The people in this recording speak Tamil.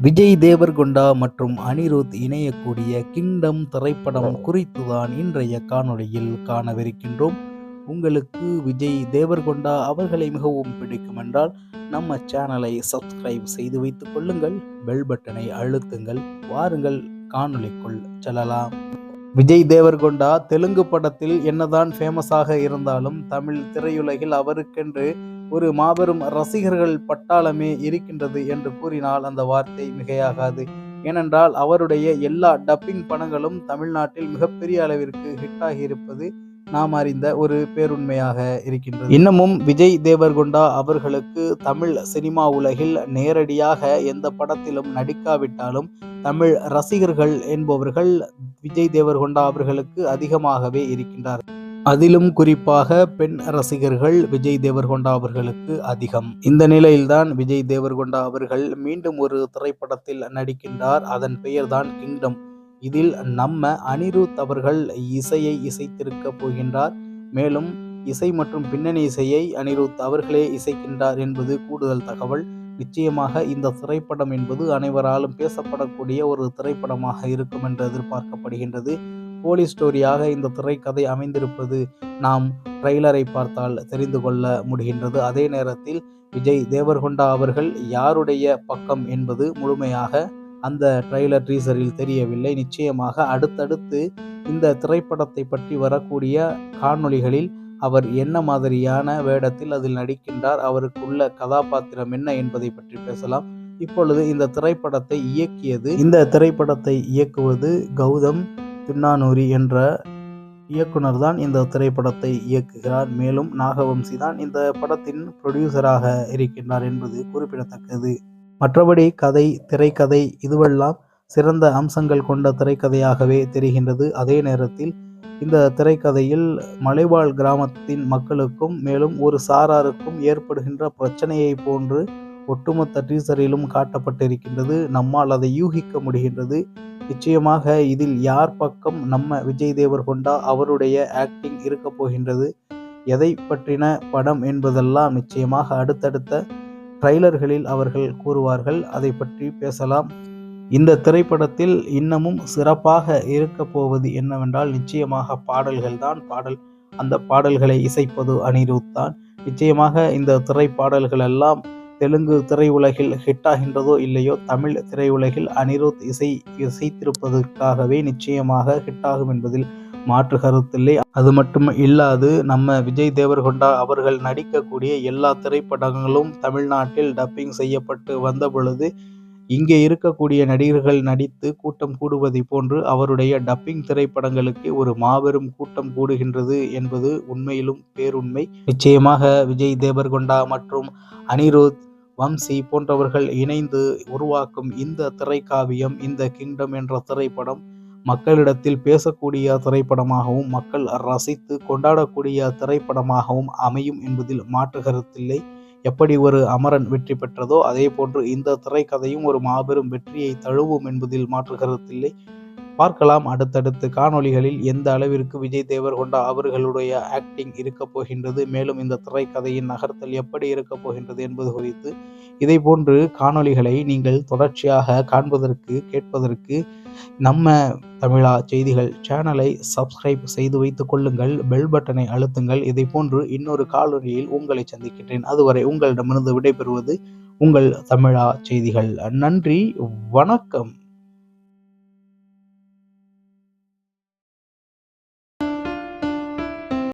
விஜய் தேவர்கொண்டா மற்றும் அனிருத் இணையக்கூடிய கிங்டம் திரைப்படம் குறித்துதான் இன்றைய காணொளியில் காணவிருக்கின்றோம். உங்களுக்கு விஜய் தேவர்கொண்டா அவர்களை மிகவும் பிடிக்கும் என்றால் நம்ம சேனலை சப்ஸ்கிரைப் செய்து வைத்துக் கொள்ளுங்கள், பெல் பட்டனை அழுத்துங்கள். வாருங்கள் காணொளிக்குள் செல்லலாம். விஜய் தேவர்கொண்டா தெலுங்கு படத்தில் என்னதான் ஃபேமஸாக இருந்தாலும் தமிழ் திரையுலகில் அவருக்கென்று ஒரு மாபெரும் ரசிகர்கள் பட்டாளமே இருக்கின்றது என்று கூறினால் அந்த வார்த்தை மிகையாகாது. ஏனென்றால் அவருடைய எல்லா டப்பிங் படங்களும் தமிழ்நாட்டில் மிகப்பெரிய அளவிற்கு ஹிட்டாகி இருப்பது நாம் அறிந்த ஒரு பேருண்மையாக இருக்கின்றது. இன்னமும் விஜய் தேவர்கொண்டா அவர்களுக்கு தமிழ் சினிமா உலகில் நேரடியாக எந்த படத்திலும் நடிக்காவிட்டாலும் தமிழ் ரசிகர்கள் என்பவர்கள் விஜய் தேவர்கொண்டா அவர்களுக்கு அதிகமாகவே இருக்கின்றார். அதிலும் குறிப்பாக பெண் ரசிகர்கள் விஜய் தேவர்கொண்டா அவர்களுக்கு அதிகம். இந்த நிலையில்தான் விஜய் தேவர்கொண்டா அவர்கள் மீண்டும் ஒரு திரைப்படத்தில் நடிக்கின்றார். அதன் பெயர்தான் கிங்டம். இதில் நம்ம அனிருத் அவர்கள் இசையை இசைத்திருக்க போகின்றார். மேலும் இசை மற்றும் பின்னணி இசையை அனிருத் அவர்களே இசைக்கின்றார் என்பது கூடுதல் தகவல். நிச்சயமாக இந்த திரைப்படம் என்பது அனைவராலும் பேசப்படக்கூடிய ஒரு திரைப்படமாக இருக்கும் என்று எதிர்பார்க்கப்படுகின்றது. போலீஸ் ஸ்டோரியாக இந்த திரைக்கதை அமைந்திருப்பது நாம் ட்ரெய்லரை பார்த்தால் தெரிந்து கொள்ள முடிகின்றது. அதே நேரத்தில் விஜய் தேவர்கொண்டா அவர்கள் யாருடைய பக்கம் என்பது முழுமையாக அந்த ட்ரெய்லர் டீசரில் தெரியவில்லை. நிச்சயமாக அடுத்தடுத்து இந்த திரைப்படத்தை பற்றி வரக்கூடிய காணொளிகளில் அவர் என்ன மாதிரியான வேடத்தில் அதில் நடிக்கின்றார், அவருக்குள்ள கதாபாத்திரம் என்ன என்பதை பற்றி பேசலாம். இப்பொழுது இந்த திரைப்படத்தை இயக்குவது கௌதம் தின்னானூரி என்ற இயக்குனர் தான் இந்த திரைப்படத்தை இயக்குகிறார். மேலும் நாகவம்சி தான் இந்த படத்தின் ப்ரொடியூசராக இருக்கின்றார் என்பது குறிப்பிடத்தக்கது. மற்றபடி திரைக்கதை இதுவெல்லாம் சிறந்த அம்சங்கள் கொண்ட திரைக்கதையாகவே தெரிகின்றது. அதே நேரத்தில் இந்த திரைக்கதையில் மலைவாழ் கிராமத்தின் மக்களுக்கும் மேலும் ஒரு சாராருக்கும் ஏற்படுகின்ற பிரச்சனையை போன்று ஒட்டுமொத்த டீசரிலும் காட்டப்பட்டிருக்கின்றது. நம்மால் அதை யூகிக்க முடிகின்றது. நிச்சயமாக இதில் யார் பக்கம் நம்ம விஜய் தேவர்கொண்டா அவருடைய ஆக்டிங் இருக்க போகின்றது, எதை பற்றின படம் என்பதெல்லாம் நிச்சயமாக அடுத்தடுத்த ட்ரைலர்களில் அவர்கள் கூறுவார்கள். அதை பற்றி பேசலாம். இந்த திரைப்படத்தில் இன்னமும் சிறப்பாக இருக்க போவது என்னவென்றால் நிச்சயமாக பாடல்கள் தான். அந்த பாடல்களை இசைப்பது அனிருத் தான். நிச்சயமாக இந்த திரைப்பாடல்கள் எல்லாம் தெலுங்கு திரையுலகில் ஹிட் ஆகின்றதோ இல்லையோ, தமிழ் திரையுலகில் அனிருத் இசைத்திருப்பதற்காகவே நிச்சயமாக ஹிட் ஆகும் என்பதில் மாற்று கருத்தில்லை. அது மட்டும் இல்லாது நம்ம விஜய் தேவர்கொண்டா அவர்கள் நடிக்கக்கூடிய எல்லா திரைப்படங்களும் தமிழ்நாட்டில் டப்பிங் செய்யப்பட்டு வந்த பொழுது இங்கே இருக்கக்கூடிய நடிகர்கள் நடித்து கூட்டம் கூடுவதை போன்று அவருடைய டப்பிங் திரைப்படங்களுக்கு ஒரு மாபெரும் கூட்டம் கூடுகின்றது என்பது உண்மையிலும் பேருண்மை. நிச்சயமாக விஜய் தேவர்கொண்டா மற்றும் அனிருத், வம்சி போன்றவர்கள் இணைந்து உருவாக்கும் இந்த திரைக்காவியம், இந்த கிங்டம் என்ற திரைப்படம் மக்களிடத்தில் பேசக்கூடிய திரைப்படமாகவும் மக்கள் ரசித்து கொண்டாடக்கூடிய திரைப்படமாகவும் அமையும் என்பதில் மாற்று கருத்தில்லை. எப்படி ஒரு அமரன் வெற்றி பெற்றதோ அதே போன்று இந்த திரைக்கதையும் ஒரு மாபெரும் வெற்றியை தழுவும் என்பதில் மாற்று கருத்தில்லை. பார்க்கலாம் அடுத்தடுத்து காணொளிகளில் எந்த அளவிற்கு விஜய் தேவர்கொண்டா அவர்களுடைய ஆக்டிங் இருக்க போகின்றது, மேலும் இந்த திரைக்கதையின் நகர்த்தல் எப்படி இருக்க போகின்றது என்பது குறித்து இதை போன்று காணொளிகளை நீங்கள் தொடர்ச்சியாக காண்பதற்கு கேட்பதற்கு நம்ம தமிழா செய்திகள் சேனலை சப்ஸ்கிரைப் செய்து வைத்துக் கொள்ளுங்கள், பெல் பட்டனை அழுத்துங்கள். இதை போன்று இன்னொரு காணொளியில் உங்களை சந்திக்கின்றேன். அதுவரை உங்களிடமிருந்து விடைபெறுவது உங்கள் தமிழா செய்திகள். நன்றி, வணக்கம்.